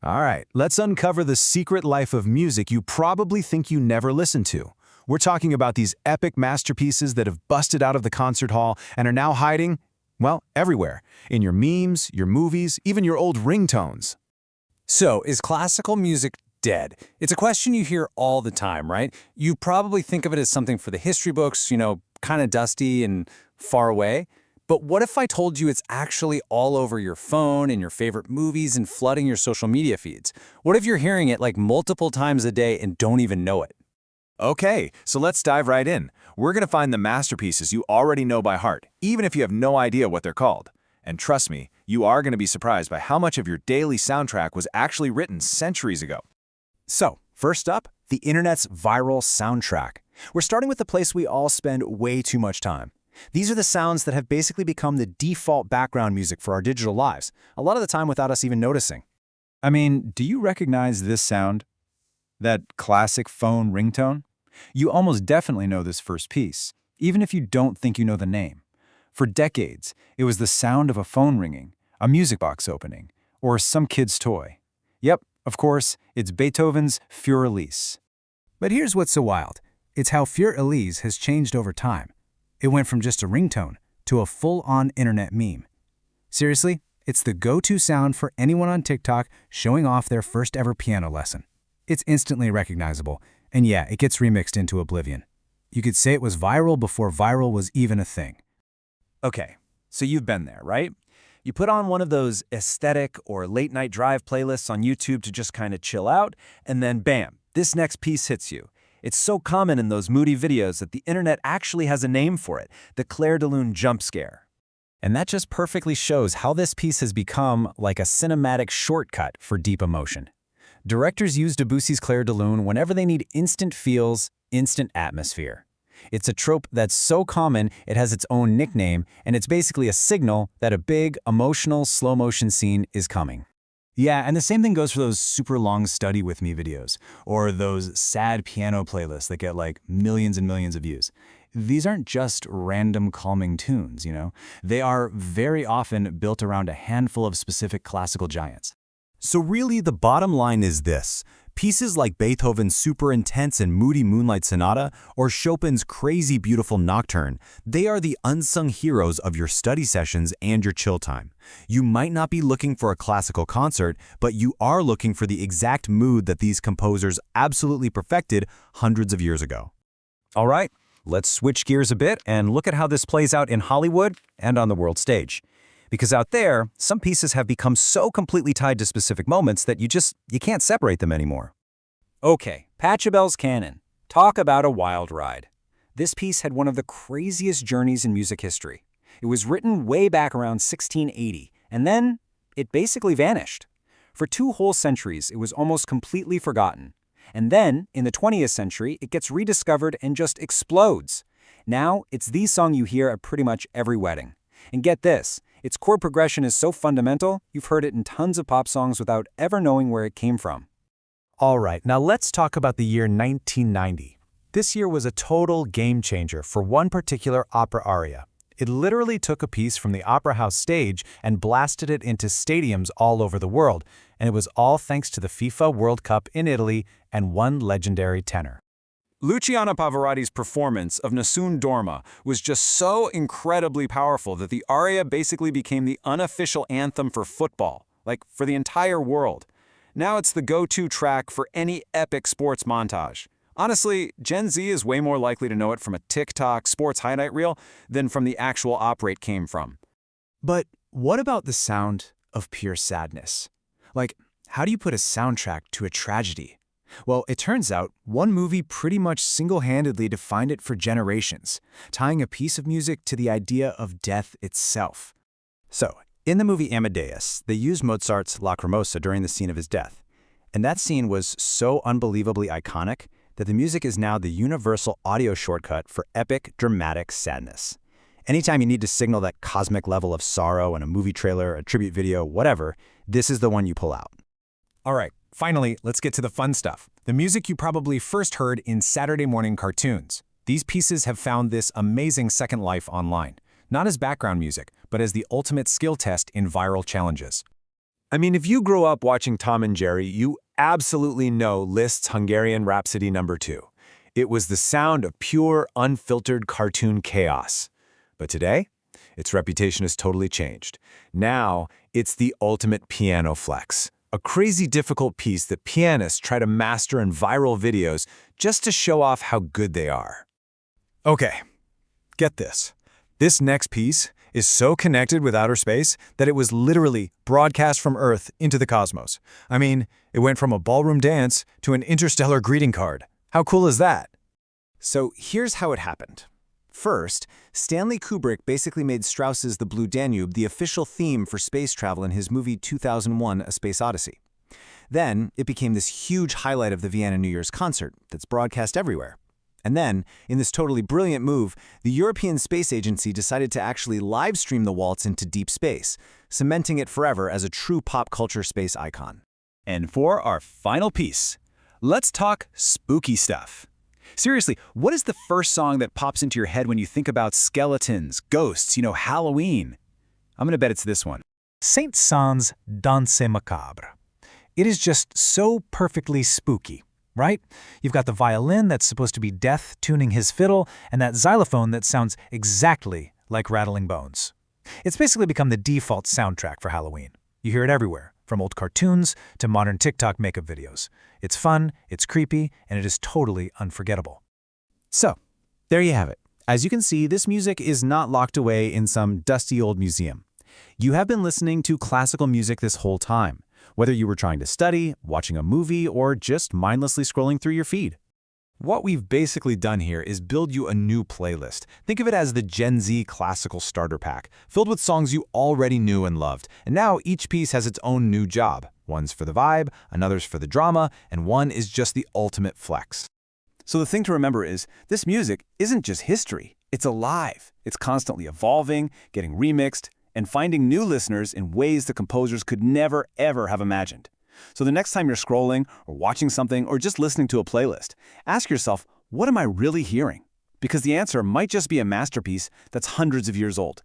All right, let's uncover the secret life of music you probably think you never listened to. We're talking about these epic masterpieces that have busted out of the concert hall and are now hiding, well, everywhere. In your memes, your movies, even your old ringtones. So, is classical music dead? It's a question you hear all the time, right? You probably think of it as something for the history books, kind of dusty and far away. But what if I told you it's actually all over your phone and your favorite movies and flooding your social media feeds? What if you're hearing it like multiple times a day and don't even know it? Okay, so let's dive right in. We're going to find the masterpieces you already know by heart, even if you have no idea what they're called. And trust me, you are going to be surprised by how much of your daily soundtrack was actually written centuries ago. So, first up, the internet's viral soundtrack. We're starting with the place we all spend way too much time. These are the sounds that have basically become the default background music for our digital lives, a lot of the time without us even noticing. I mean, do you recognize this sound? That classic phone ringtone? You almost definitely know this first piece, even if you don't think you know the name. For decades, it was the sound of a phone ringing, a music box opening, or some kid's toy. Yep, of course, it's Beethoven's Für Elise. But here's what's so wild. It's how Für Elise has changed over time. It went from just a ringtone to a full-on internet meme. Seriously, it's the go-to sound for anyone on TikTok showing off their first ever piano lesson. It's instantly recognizable, and yeah, it gets remixed into oblivion. You could say it was viral before viral was even a thing. Okay, so you've been there, right? You put on one of those aesthetic or late-night drive playlists on YouTube to just kind of chill out, and then bam, this next piece hits you. It's so common in those moody videos that the internet actually has a name for it, the Clair de lune jump scare. And that just perfectly shows how this piece has become like a cinematic shortcut for deep emotion. Directors use Debussy's Clair de lune whenever they need instant feels, instant atmosphere. It's a trope that's so common it has its own nickname, and it's basically a signal that a big, emotional, slow-motion scene is coming. Yeah, and the same thing goes for those super long study with me videos, or those sad piano playlists that get like millions and millions of views. These aren't just random calming tunes, They are very often built around a handful of specific classical giants. So really, the bottom line is this. Pieces like Beethoven's super intense and moody Moonlight Sonata or Chopin's crazy beautiful Nocturne, they are the unsung heroes of your study sessions and your chill time. You might not be looking for a classical concert, but you are looking for the exact mood that these composers absolutely perfected hundreds of years ago. All right, let's switch gears a bit and look at how this plays out in Hollywood and on the world stage. Because out there, some pieces have become so completely tied to specific moments that you can't separate them anymore. Okay, Pachelbel's Canon. Talk about a wild ride. This piece had one of the craziest journeys in music history. It was written way back around 1680, and then it basically vanished. For 2 whole centuries, it was almost completely forgotten. And then, in the 20th century, it gets rediscovered and just explodes. Now, it's the song you hear at pretty much every wedding. And get this, its chord progression is so fundamental, you've heard it in tons of pop songs without ever knowing where it came from. All right, now let's talk about the year 1990. This year was a total game changer for one particular opera aria. It literally took a piece from the Opera House stage and blasted it into stadiums all over the world, and it was all thanks to the FIFA World Cup in Italy and one legendary tenor. Luciano Pavarotti's performance of Nessun Dorma was just so incredibly powerful that the aria basically became the unofficial anthem for football, like for the entire world. Now it's the go-to track for any epic sports montage. Honestly, Gen Z is way more likely to know it from a TikTok sports highlight reel than from the actual opera it came from. But what about the sound of pure sadness? Like, how do you put a soundtrack to a tragedy? Well, it turns out one movie pretty much single-handedly defined it for generations, tying a piece of music to the idea of death itself. So, in the movie Amadeus, they used Mozart's Lacrimosa during the scene of his death. And that scene was so unbelievably iconic that the music is now the universal audio shortcut for epic, dramatic sadness. Anytime you need to signal that cosmic level of sorrow in a movie trailer, a tribute video, whatever, this is the one you pull out. All right, finally, let's get to the fun stuff. The music you probably first heard in Saturday morning cartoons. These pieces have found this amazing second life online, not as background music, but as the ultimate skill test in viral challenges. I mean, if you grow up watching Tom and Jerry, you absolutely know Liszt's Hungarian Rhapsody No. 2. It was the sound of pure, unfiltered cartoon chaos. But today, its reputation has totally changed. Now, it's the ultimate piano flex, a crazy difficult piece that pianists try to master in viral videos just to show off how good they are. Okay, get this. This next piece is so connected with outer space that it was literally broadcast from Earth into the cosmos. I mean, it went from a ballroom dance to an interstellar greeting card. How cool is that? So here's how it happened. First, Stanley Kubrick basically made Strauss's The Blue Danube the official theme for space travel in his movie 2001: A Space Odyssey. Then, it became this huge highlight of the Vienna New Year's concert that's broadcast everywhere. And then, in this totally brilliant move, the European Space Agency decided to actually live stream the waltz into deep space, cementing it forever as a true pop culture space icon. And for our final piece, let's talk spooky stuff. Seriously, what is the first song that pops into your head when you think about skeletons, ghosts, Halloween? I'm gonna bet it's this one. Saint-Saëns' Danse Macabre. It is just so perfectly spooky, right? You've got the violin that's supposed to be Death tuning his fiddle, and that xylophone that sounds exactly like rattling bones. It's basically become the default soundtrack for Halloween. You hear it everywhere, from old cartoons to modern TikTok makeup videos. It's fun, it's creepy, and it is totally unforgettable. So, there you have it. As you can see, this music is not locked away in some dusty old museum. You have been listening to classical music this whole time, whether you were trying to study, watching a movie, or just mindlessly scrolling through your feed. What we've basically done here is build you a new playlist. Think of it as the Gen Z classical starter pack, filled with songs you already knew and loved. And now each piece has its own new job. One's for the vibe, another's for the drama, and one is just the ultimate flex. So the thing to remember is, this music isn't just history, it's alive. It's constantly evolving, getting remixed, and finding new listeners in ways the composers could never, ever have imagined. So the next time you're scrolling, or watching something, or just listening to a playlist, ask yourself, what am I really hearing? Because the answer might just be a masterpiece that's hundreds of years old.